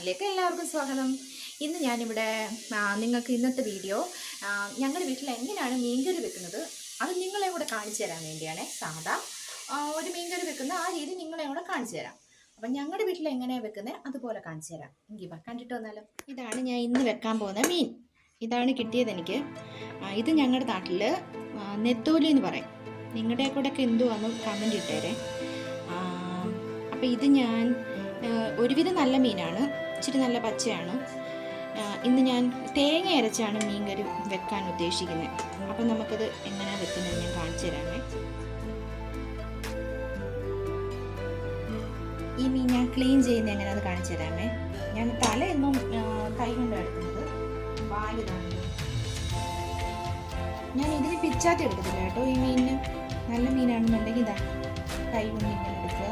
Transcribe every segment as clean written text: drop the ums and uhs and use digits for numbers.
ചാനലിലേക്ക് എല്ലാവർക്കും സ്വാഗതം. ഇന്ന് ഞാനിവിടെ നിങ്ങൾക്ക് ഇന്നത്തെ വീഡിയോ ഞങ്ങളുടെ വീട്ടിൽ എങ്ങനെയാണ് മീൻകറി വെക്കുന്നത് അത് നിങ്ങളെ കൂടെ കാണിച്ചു തരാൻ വേണ്ടിയാണ്. സാധാ ഒരു മീൻകറി വെക്കുന്ന ആ രീതി നിങ്ങളെ കൂടെ കാണിച്ചു തരാം. അപ്പം ഞങ്ങളുടെ വീട്ടിൽ എങ്ങനെയാണ് വെക്കുന്നത് അതുപോലെ കാണിച്ചു തരാം. എങ്കിൽ കണ്ടിട്ട് വന്നാലും. ഇതാണ് ഞാൻ ഇന്ന് വെക്കാൻ പോകുന്ന മീൻ. ഇതാണ് കിട്ടിയത് എനിക്ക്. ഇത് ഞങ്ങളുടെ നാട്ടിൽ നെത്തോലി എന്ന് പറയും. നിങ്ങളുടെ കൂടെയൊക്കെ എന്തുവാന്ന് കമൻറ്റ് ഇട്ടേരെ. അപ്പോൾ ഇത് ഞാൻ ഒരുവിധം നല്ല മീനാണ്, ഇച്ചിരി നല്ല പച്ചയാണ്. ഇന്ന് ഞാൻ തേങ്ങ അരച്ചാണ് മീൻ കറി വെക്കാൻ ഉദ്ദേശിക്കുന്നത്. അപ്പം നമുക്കത് എങ്ങനെയാണ് വെക്കുന്നത് ഞാൻ കാണിച്ചു തരാമേ. ഈ മീൻ ഞാൻ ക്ലീൻ ചെയ്യുന്നത് എങ്ങനെയാണെന്ന് കാണിച്ചു തരാമേ. ഞാൻ തലയൊന്നും കൈ കൊണ്ട് എടുക്കുന്നത്, വാലിതാണ്. ഞാൻ ഇതിന് പിച്ചാത്തി എടുക്കത്തില്ല കേട്ടോ. ഈ മീനിന് നല്ല മീനാണെന്നുണ്ടെങ്കിൽ ഇതാ കൈ കൊണ്ട് ഇങ്ങനെ എടുക്കുക,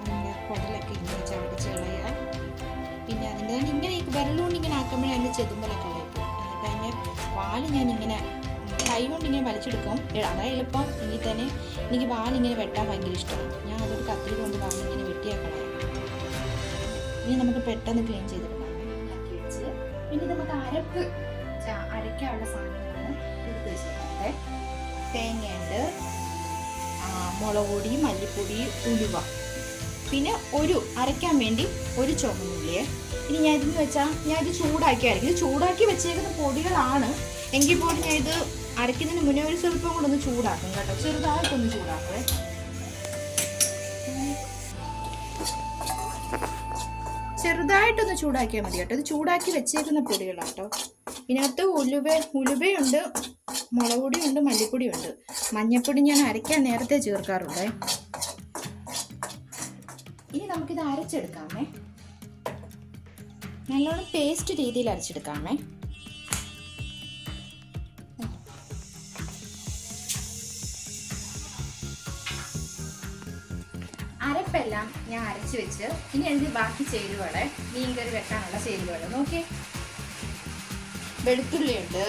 അതിൻ്റെ കുടലൊക്കെ ഇങ്ങനെ ചാടിച്ച് കളയുക. പിന്നെ അതിൻ്റെ ഇങ്ങനെ വിരലുകൊണ്ട് ഇങ്ങനെ ആക്കുമ്പോഴേ അതിൻ്റെ ചെതുമ്പലൊക്കെ കളയും. എന്നിട്ട് അതിൻ്റെ വാല് ഞാനിങ്ങനെ കൈ കൊണ്ട് ഇങ്ങനെ വലിച്ചെടുക്കും. അതായത് എളുപ്പം. എങ്കിൽ തന്നെ എനിക്ക് വാലിങ്ങനെ വെട്ടാൻ ഭയങ്കര ഇഷ്ടമാണ്. ഞാൻ അതൊരു കത്തിരി കൊണ്ട് വാലിങ്ങനെ വെട്ടിയാക്കണം. ഇനി നമുക്ക് പെട്ടെന്ന് ക്ലീൻ ചെയ്തെടുക്കാം. ആക്കി വെച്ച് പിന്നെ നമുക്ക് അരയ്ക്കാനുള്ള സാധനങ്ങളാണ് എടുത്ത് വെച്ചിരിക്കുന്നത്. തേങ്ങയുണ്ട്, മുളക് പൊടി, മല്ലിപ്പൊടി, ഉലുവ, പിന്നെ അരയ്ക്കാൻ വേണ്ടി ഒരു ചുവന്നുള്ളിയെ. ഇനി ഞാൻ ഇതെന്ന് വെച്ചാൽ ഞാൻ ഇത് ചൂടാക്കിയായിരിക്കും. ഇത് ചൂടാക്കി വെച്ചേക്കുന്ന പൊടികളാണ്. എങ്കിൽ പോലും ഞാൻ ഇത് അരയ്ക്കുന്നതിന് മുന്നേ ഒരു സ്വല്പം കൂടെ ഒന്ന് ചൂടാക്കും കേട്ടോ. ചെറുതായിട്ടൊന്ന് ചൂടാക്കുവേ. ചെറുതായിട്ടൊന്ന് ചൂടാക്കിയാൽ മതി കേട്ടോ. ഇത് ചൂടാക്കി വെച്ചേക്കുന്ന പൊടികളാണ് കേട്ടോ. ഇതിനകത്ത് ഉലുവയുണ്ട്, മുളക് പൊടിയുണ്ട്, മല്ലിപ്പൊടിയുണ്ട്. മഞ്ഞൾപ്പൊടി ഞാൻ അരയ്ക്കാൻ നേരത്തെ ചേർക്കാറുണ്ട്. ഇനി നമുക്കിത് അരച്ചെടുക്കാമേ. നല്ലോണം പേസ്റ്റ് രീതിയിൽ അരച്ചെടുക്കാമേ. അരപ്പെല്ലാം ഞാൻ അരച്ച് വെച്ച് ഇനി എനിക്ക് ബാക്കി ചേരുവകളെ മീൻകറി വെക്കാനുള്ള ചേരുവകൾ നോക്കിയേ. വെളുത്തുള്ളിയുണ്ട്,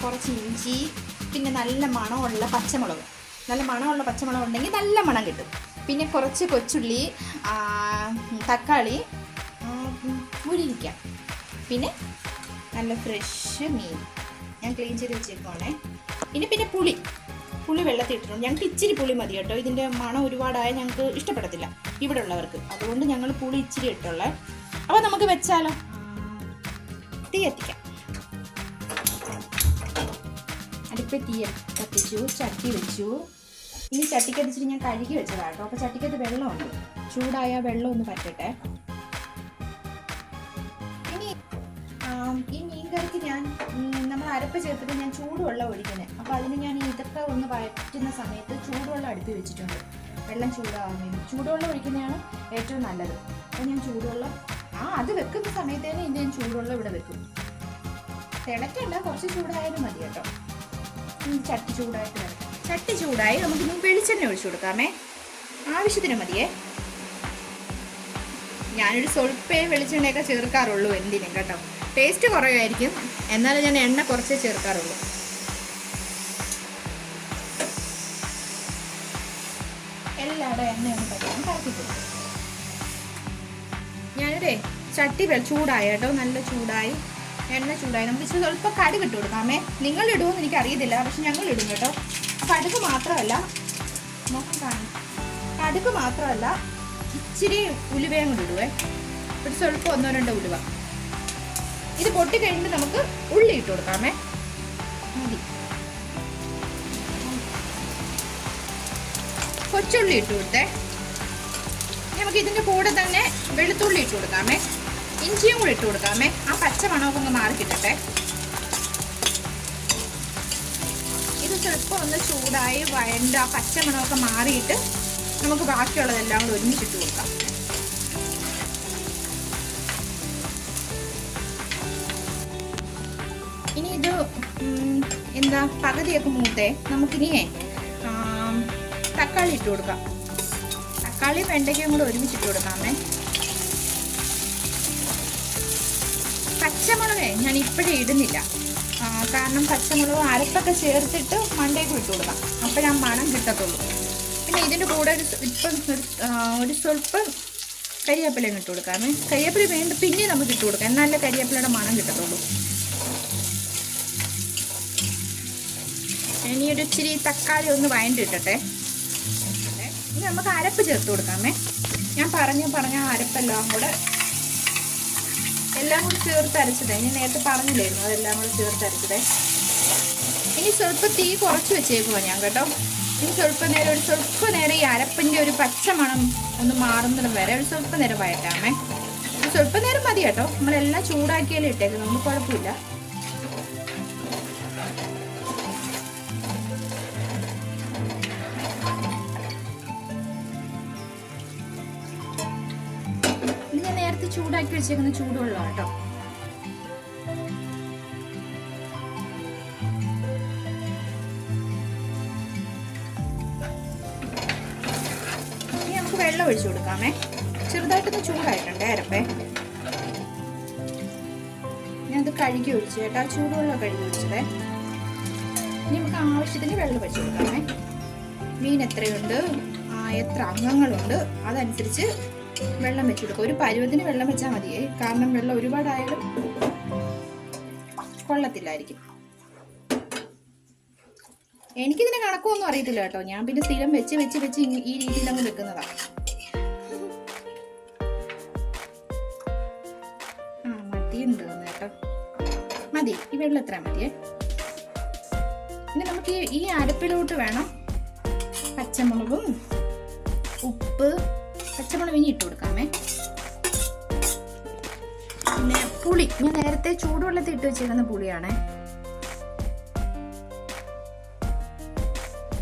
കുറച്ച് ഇഞ്ചി, പിന്നെ നല്ല മണമുള്ള പച്ചമുളക്. നല്ല മണമുള്ള പച്ചമുളക് ഉണ്ടെങ്കിൽ നല്ല മണം കിട്ടും. പിന്നെ കുറച്ച് കൊച്ചുള്ളി, തക്കാളി, മുരിങ്ങ, പിന്നെ നല്ല ഫ്രഷ് മീൻ ഞാൻ ക്ലീൻ ചെയ്ത് വെച്ചേക്കുവാണേ. പിന്നെ പുളി വെള്ളത്തിൽ ഇട്ടിട്ടുണ്ട്. ഞങ്ങൾക്ക് ഇച്ചിരി പുളി മതി കേട്ടോ. ഇതിൻ്റെ മണം ഒരുപാടായ ഞങ്ങൾക്ക് ഇഷ്ടപ്പെടത്തില്ല ഇവിടെ ഉള്ളവർക്ക്. അതുകൊണ്ട് ഞങ്ങൾ പുളി ഇച്ചിരി ഇട്ടുള്ളേ. അപ്പോൾ നമുക്ക് വെച്ചാലോ. തീ കത്തിക്കാം. അടുപ്പ് തീ കത്തിച്ചു, ചട്ടി വെച്ചു. ഇനി ചട്ടിക്കത്തിച്ചിട്ട് ഞാൻ കഴുകി വെച്ചതാണ് കേട്ടോ. അപ്പോൾ ചട്ടിക്കകത്ത് വെള്ളമുണ്ട്. ചൂടായ വെള്ളം ഒന്ന് പറ്റട്ടെ. ഇനി ഈ മീൻകറിക്ക് നമ്മൾ അരപ്പ് ചേർത്തിട്ട് ഞാൻ ചൂടുവെള്ളം ഒഴിക്കുന്നത്. അപ്പോൾ അതിന് ഞാൻ ഇതൊക്കെ ഒന്ന് വഴറ്റുന്ന സമയത്ത് ചൂടുവെള്ളം അടുപ്പിൽ വെച്ചിട്ടുണ്ട്. വെള്ളം ചൂടാവാൻ വേണ്ടി ചൂടുവെള്ളം ഒഴിക്കുന്നതാണ് ഏറ്റവും നല്ലത്. അപ്പോൾ ഞാൻ ചൂടുവെള്ളം അത് വെക്കുന്ന സമയത്ത് തന്നെ ഞാൻ ചൂടുവെള്ളം ഇവിടെ വെക്കും. തിളക്കണ്ട, കുറച്ച് ചൂടായാലും മതി കേട്ടോ. ചട്ടി ചൂടായിട്ട് വരട്ടെ. ചട്ടി ചൂടായി നമുക്ക് ഇനി വെളിച്ചെണ്ണ ഒഴിച്ചു കൊടുക്കാമേ. ആവശ്യത്തിന് മതിയേ. ഞാനൊരു സ്വൽപ്പേ വെളിച്ചെണ്ണയൊക്കെ ചേർക്കാറുള്ളൂ. എന്തിനും കേട്ടോ, ടേസ്റ്റ് കുറവായിരിക്കും. എന്നാലും ഞാൻ എണ്ണ കുറച്ചേ ചേർക്കാറുള്ളൂ. എല്ലാവരുടെ എണ്ണയൊന്നും പറ്റാൻ കറക്കിട്ടുണ്ട്. ഞാനൊരു ചട്ടി ചൂടായി കേട്ടോ, നല്ല ചൂടായി, എണ്ണ ചൂടായി. നമുക്ക് സ്വല്പം കടുക് ഇട്ട് കൊടുക്കാമേ. നിങ്ങൾ ഇടുമെന്ന് എനിക്കറിയത്തില്ല, പക്ഷെ ഞങ്ങൾ ഇടും കേട്ടോ. കടുക് മാത്രമല്ല കടുക് മാത്രമല്ല ഇച്ചിരി ഉലുവയും കൂടി ഇടുവേ. ഒരു സ്വല്പം 1-2 ഉലുവ. ഇത് പൊട്ടി കഴിഞ്ഞിട്ട് നമുക്ക് ഉള്ളി ഇട്ട് കൊടുക്കാമേ. മതി. കൊച്ചുള്ളി ഇട്ട് കൊടുത്തേ. നമുക്ക് ഇതിൻ്റെ കൂടെ തന്നെ വെളുത്തുള്ളി ഇട്ട് കൊടുക്കാമേ. ഇഞ്ചിയും കൂടി ഇട്ട് കൊടുക്കാമേ. ആ പച്ച മണമൊക്കെ ഒന്ന് മാറി കിട്ടട്ടെ. ഇത് ചിലപ്പോൾ ഒന്ന് ചൂടായി വഴണ്ട ആ പച്ച മണമൊക്കെ മാറിയിട്ട് നമുക്ക് ബാക്കിയുള്ളതെല്ലാം കൂടി ഒരുമിച്ചിട്ട് കൊടുക്കാം. ഇനി ഇത് പകുതിയൊക്കെ മൂത്തേ നമുക്കിനിയേ തക്കാളി ഇട്ട് കൊടുക്കാം. തക്കാളിയും വെണ്ടയ്ക്കയും കൂടെ ഒരുമിച്ചിട്ട് കൊടുക്കാമേ. പച്ചമുളകേ ഞാൻ ഇപ്പോഴേ ഇടുന്നില്ല. കാരണം പച്ചമുളക് അരപ്പൊക്കെ ചേർത്തിട്ട് മണ്ടേക്ക് ഇട്ട് കൊടുക്കാം. അപ്പോഴാ മണം കിട്ടത്തുള്ളൂ. പിന്നെ ഇതിൻ്റെ കൂടെ ഒരു സ്വല്പം കരിവേപ്പില ഇട്ട് കൊടുക്കാമേ. കരിവേപ്പില വേണ്ട പിന്നെ നമുക്ക് ഇട്ട് കൊടുക്കാം, എന്നാലേ കരിവേപ്പിലയുടെ മണം കിട്ടത്തുള്ളൂ. ഇനി ഒരു ഇച്ചിരി തക്കാളി ഒന്ന് വഴണ്ടിട്ടട്ടെ. ഇനി നമുക്ക് അരപ്പ് ചേർത്ത് കൊടുക്കാമേ. ഞാൻ പറഞ്ഞ അരപ്പെല്ലാം കൂടെ ചേർത്ത് അരച്ചതേ. ഞാൻ നേരത്തെ പറഞ്ഞില്ലായിരുന്നു, അതെല്ലാം കൂടെ ചേർത്ത് അരച്ചതേ. ഇനി സ്വല്പം തീ കുറച്ച് വെച്ചേക്കുവാ ഞാൻ കേട്ടോ. ഇനി സ്വല്പ നേരം ഈ അരപ്പിൻ്റെ ഒരു പച്ച മണം ഒന്ന് മാറുന്നിടം വരെ ഒരു സ്വല്പ നേരം വഴറ്റാമേ. സ്വല്പ നേരം മതി കേട്ടോ, നമ്മളെല്ലാം ചൂടാക്കിയാലും ഇട്ടേക്കും, നമുക്ക് കുഴപ്പമില്ല. ഇത് നേരത്തെ ചൂടാക്കി വെച്ചേക്കുന്ന ചൂടുവെള്ളം കേട്ടോ. വെള്ളം ഒഴിച്ചു കൊടുക്കാമേ. ചെറുതായിട്ടൊന്ന് ചൂടായിട്ടുണ്ട് അരപ്പേ. ഞാനത് കഴുകി ഒഴിച്ചു കേട്ടോ, ചൂടുവെള്ളം കഴുകി ഒഴിച്ചതേ. ഇനി നമുക്ക് ആവശ്യത്തിന് വെള്ളം ഒഴിച്ചു കൊടുക്കാമേ. മീൻ എത്രയുണ്ട്, എത്ര അംഗങ്ങളുണ്ട് അതനുസരിച്ച് വെള്ളം വെച്ച് കൊടുക്കുക. ഒരു പരുവത്തിന് വെള്ളം വെച്ചാൽ മതിയേ, കാരണം വെള്ളം ഒരുപാടായാലും കൊള്ളത്തില്ലായിരിക്കും. എനിക്കിതിന് കണക്കൊന്നും അറിയത്തില്ല കേട്ടോ, ഞാൻ പിന്നെ സ്ഥിരം വെച്ച് ഈ രീതിയിൽ അങ്ങ് വെക്കുന്നതാണ്. മതിയെന്ന് തോന്നുന്നു കേട്ടോ, മതി. ഈ വെള്ളം എത്ര മതിയേ. പിന്നെ നമുക്ക് ഈ അരപ്പിലോട്ട് വേണം പച്ചമുളകും ഉപ്പ്, പച്ചമുളക് ഇനി ഇട്ട് കൊടുക്കാമേ. പിന്നെ പുളി, ഞാൻ നേരത്തെ ചൂടുവെള്ളത്തിൽ ഇട്ട് വെച്ചിരുന്ന പുളിയാണേ.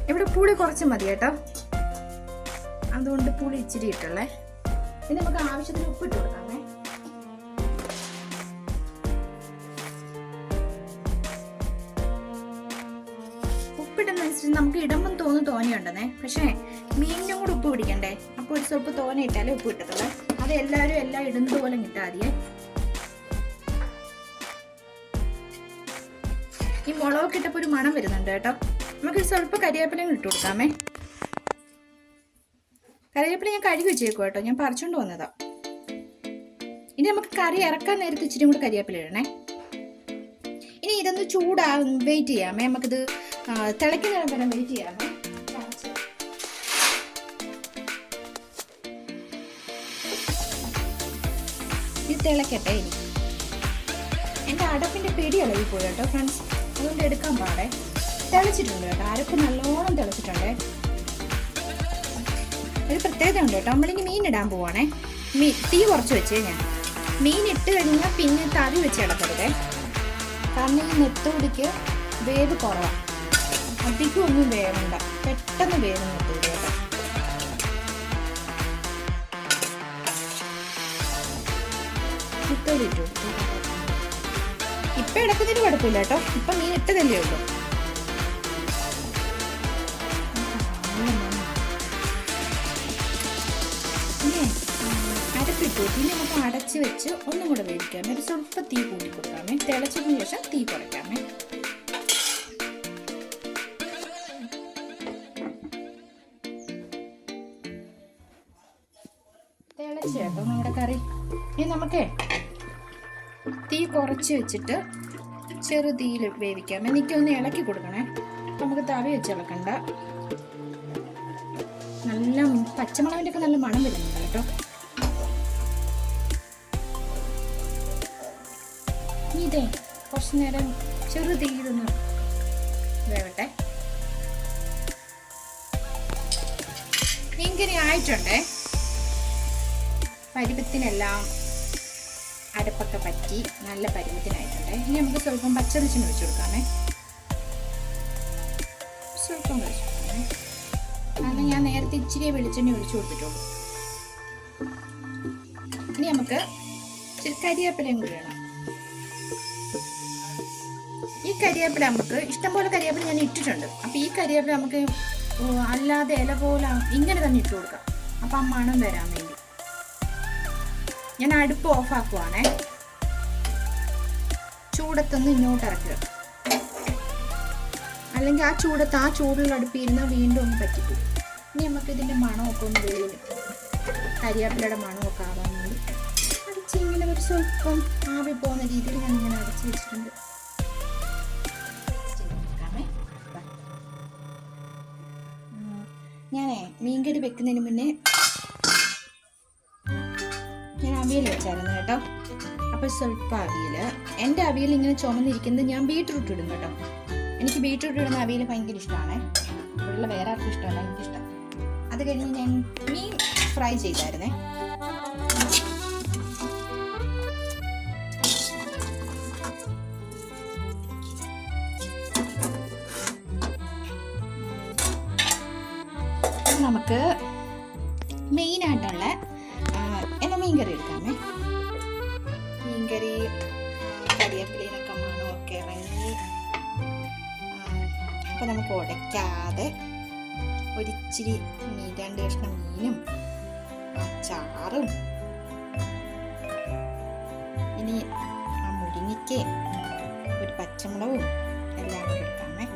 ഇവിടെ പുളി കുറച്ച് മതി കേട്ടോ, അതുകൊണ്ട് പുളി ഇച്ചിരി ഇട്ടുള്ളേ. പിന്നെ നമുക്ക് ആവശ്യത്തിന് ഉപ്പ് ഇട്ട് കൊടുക്കാമേ. ഉപ്പിടുന്നതനുസരിച്ച് നമുക്ക് ഇടുമ്പം തോന്നിയുണ്ടെന്നേ, പക്ഷേ മീനിനും കൂടെ ഉപ്പ് പിടിക്കണ്ടേ, അപ്പോൾ ഒരു സ്വല്പം തോനെ ഇട്ടാലേ ഉപ്പ് കിട്ടത്തുള്ളൂ. അത് എല്ലാവരും എല്ലാം ഇടുന്നത് പോലെ ഇട്ടാൽ മതിയേ. ഈ മുളകൊക്കെ ഇട്ടപ്പോൾ ഒരു മണം വരുന്നുണ്ട് കേട്ടോ. നമുക്ക് സ്വല്പം കരിവേപ്പിലയും ഇട്ട് കൊടുക്കാമേ. കറിവേപ്പില ഞാൻ കഴുകി വെച്ചേക്കും കേട്ടോ, ഞാൻ പറിച്ചുകൊണ്ട് വന്നതാ. ഇനി നമുക്ക് കറി ഇറക്കാൻ നേരത്തെ ഇച്ചിരി കൂടെ കരിവേപ്പില ഇടണേ. ഇനി ഇതൊന്ന് വെയിറ്റ് ചെയ്യാമേ. നമുക്കിത് തിളയ്ക്കുന്ന നേരം വെയിറ്റ് ചെയ്യാമേ. ഇത് തിളക്കട്ടെ. ഇനി എൻ്റെ അടപ്പിൻ്റെ പിടി ഇളകി പോയി കേട്ടോ ഫ്രണ്ട്സ്, അതുകൊണ്ട് എടുക്കാൻ പാടേ. തിളച്ചിട്ടുണ്ട് കേട്ടോ, അരപ്പ് നല്ലോണം തിളച്ചിട്ടുണ്ട്. ഒരു പ്രത്യേകത ഉണ്ട് കേട്ടോ, നമ്മളിനി മീൻ ഇടാൻ പോവാണേ. തീ കുറച്ച് വെച്ചേ. ഞാൻ മീൻ ഇട്ട് കഴിഞ്ഞാൽ പിന്നെ തവി വെച്ച് ഇടക്കരുതേ, കാരണം ഈ നെത്തോടിക്ക് വേവ് കുറവാണ്. അധികം ഒന്നും വേവണ്ട, പെട്ടെന്ന് വേവ് നെത്തോടി കേട്ടോ. നെത്തോടി ഇട്ടു ഇപ്പം ഇടക്കുന്നതിന് കുഴപ്പമില്ല കേട്ടോ, ഇപ്പം മീൻ ഇട്ടതല്ലേ ഉള്ളൂ. അരപ്പിട്ടു. പിന്നെ നമുക്ക് അടച്ച് വെച്ച് ഒന്നും കൂടെ വേവിക്കാമേ. ഒരു സ്വല്പം തീ കൂട്ടി കൊടുക്കാമേ. തിളച്ചതിന് ശേഷം തീ കുറയ്ക്കാമേ. തിളച്ച് കേട്ടോ നമ്മുടെ കറി. ഇനി നമുക്കേ തീ കുറച്ച് വെച്ചിട്ട് ചെറു തീയിൽ വേവിക്കാം. എനിക്കൊന്ന് ഇളക്കി കൊടുക്കണേ, നമുക്ക് തവി വെച്ച് ഇളക്കണ്ട. നല്ല പച്ചമുളകിൻ്റെ ഒക്കെ നല്ല മണം വരുന്നുണ്ട് കേട്ടോ. ഇതേ കുറച്ച് നേരം ചെറു തീയിലൊന്ന് വേവട്ടെ. ഇങ്ങനെ ആയിട്ടുണ്ടേ, പരുവത്തിനെല്ലാം അരപ്പൊക്കെ പറ്റി നല്ല പരുവത്തിനായിട്ടുണ്ട്. ഇനി നമുക്ക് സ്വല്പം പച്ചവെളിച്ചെണ്ണ ഒഴിച്ചു കൊടുക്കാമേ. സ്വല്പം ഒഴിച്ചു കൊടുക്കാമേ, കാരണം ഞാൻ നേരത്തെ ഇച്ചിരി വെളിച്ചെണ്ണ ഒഴിച്ചു കൊടുത്തിട്ടുള്ളൂ. ഇനി നമുക്ക് ഇച്ചിരി കരിവേപ്പിലയും കൂടി വേണം. ഈ കരിവേപ്പില നമുക്ക് ഇഷ്ടംപോലെ കരിവേപ്പില ഞാൻ ഇട്ടിട്ടുണ്ട്. അപ്പം ഈ കരിവേപ്പില നമുക്ക് അല്ലാതെ ഇല പോലെ ഇങ്ങനെ തന്നെ ഇട്ട് കൊടുക്കാം. അപ്പം ആ മണം വരാൻ വേണ്ടി ഞാൻ അടുപ്പ് ഓഫാക്കുവാണേ. ചൂടത്തൊന്ന് ഇങ്ങോട്ട് ഇറക്കുക, അല്ലെങ്കിൽ ആ ചൂടിൽ അടുപ്പിരുന്നാൽ വീണ്ടും ഒന്ന് പറ്റിപ്പോകും. ഇനി നമുക്ക് ഇതിൻ്റെ മണമൊക്കെ ഒന്ന് വെളിയിൽ, കരിവേപ്പിലയുടെ മണമൊക്കെ ആവാൻ ഒരു സ്വല്പം ആവി പോകുന്ന രീതിയിൽ ഞാൻ ഇങ്ങനെ അടച്ച് വെച്ചിട്ടുണ്ട്. ഞാനേ മീൻകറി വെക്കുന്നതിന് മുന്നേ ഞാൻ അവിയൽ വെച്ചായിരുന്നു കേട്ടോ. അപ്പോൾ സ്വല്പം അവിയൽ, എൻ്റെ അവിയൽ ഇങ്ങനെ ചുമന്നിരിക്കുന്നത് ഞാൻ ബീട്രൂട്ട് ഇടും കേട്ടോ. എനിക്ക് ബീട്രൂട്ട് ഇടുന്ന അവിയൽ ഭയങ്കര ഇഷ്ടമാണ്. ഇവിടെയുള്ള വേറെ ആർക്കും ഇഷ്ടമല്ല, എനിക്കിഷ്ടം. അത് കഴിഞ്ഞ് ഞാൻ മീൻ ഫ്രൈ ചെയ്തായിരുന്നേ. നമുക്ക് മെയിനായിട്ടുള്ള എൻ്റെ മീൻകറി എടുക്കാമേ. മീൻകറി കരിവേപ്പിലയൊക്കെ മണമൊക്കെ ഇറങ്ങി, അപ്പം നമുക്ക് ഉടയ്ക്കാതെ ഒരിച്ചിരി മീൻ, 2 കഷ്ണം മീനും അച്ചാറും ഇനി ആ മുരിങ്ങയ്ക്ക് ഒരു പച്ചമുളകും എല്ലാം കൂടെ എടുക്കാമേ.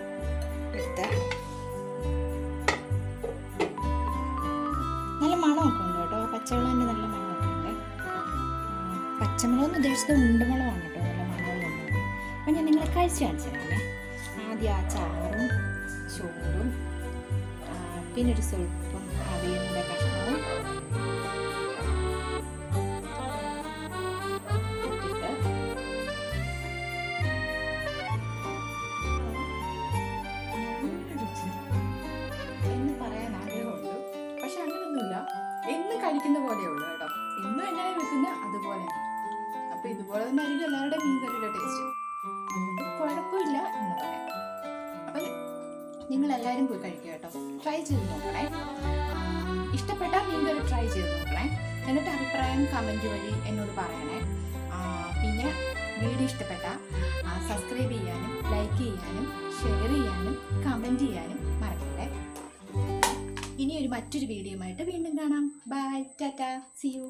എടുത്ത് നല്ല മണമൊക്കെ ഉണ്ട് കേട്ടോ. പച്ചമുളകിൻ്റെ നല്ല മണമൊക്കെ ഉണ്ട്. പച്ചമുളകെന്ന് ഉദ്ദേശിച്ചത് ഉണ്ടമുളകാണ് കേട്ടോ. നല്ല മണമുള്ളത്. അപ്പം ഞാൻ നിങ്ങളെ കഴിച്ച് കാണിച്ചു തരാമേ. ആദ്യം ആ ചാറും ചോറും പിന്നെ ഒരു സ്വല്പം അവിയലിൻ്റെ കഷ്ണവും ഇട്ടിട്ട് എന്ന് പറയാൻ ആഗ്രഹമുണ്ട്. പക്ഷെ അങ്ങനെയൊന്നുമില്ല, എന്ന് കഴിക്കുന്ന പോലെയുള്ളൂ കേട്ടോ. എന്നും എങ്ങനെ വെക്കുന്ന അതുപോലെ. അപ്പൊ ഇതുപോലെ തന്നെ ആയിരിക്കും എല്ലാവരുടെയും മീൻകറിയുടെ ടേസ്റ്റ്. കുഴപ്പമില്ല എന്ന് പറയാം. അപ്പം നിങ്ങൾ എല്ലാവരും പോയി കഴിക്കുക കേട്ടോ. ട്രൈ ചെയ്ത് നോക്കണേ. ഇഷ്ടപ്പെട്ടാൽ മീൻകറി ട്രൈ ചെയ്ത് നോക്കണേ. എന്നിട്ട് അഭിപ്രായം കമൻറ്റ് വഴി എന്നോട് പറയണേ. പിന്നെ വീഡിയോ ഇഷ്ടപ്പെട്ടാൽ സബ്സ്ക്രൈബ് ചെയ്യാനും ലൈക്ക് ചെയ്യാനും ഷെയർ ചെയ്യാനും കമൻറ്റ് ചെയ്യാനും മറക്കല്ലേ. ഇനി മറ്റൊരു വീഡിയോയുമായിട്ട് വീണ്ടും കാണാം. Bye, tata, see U.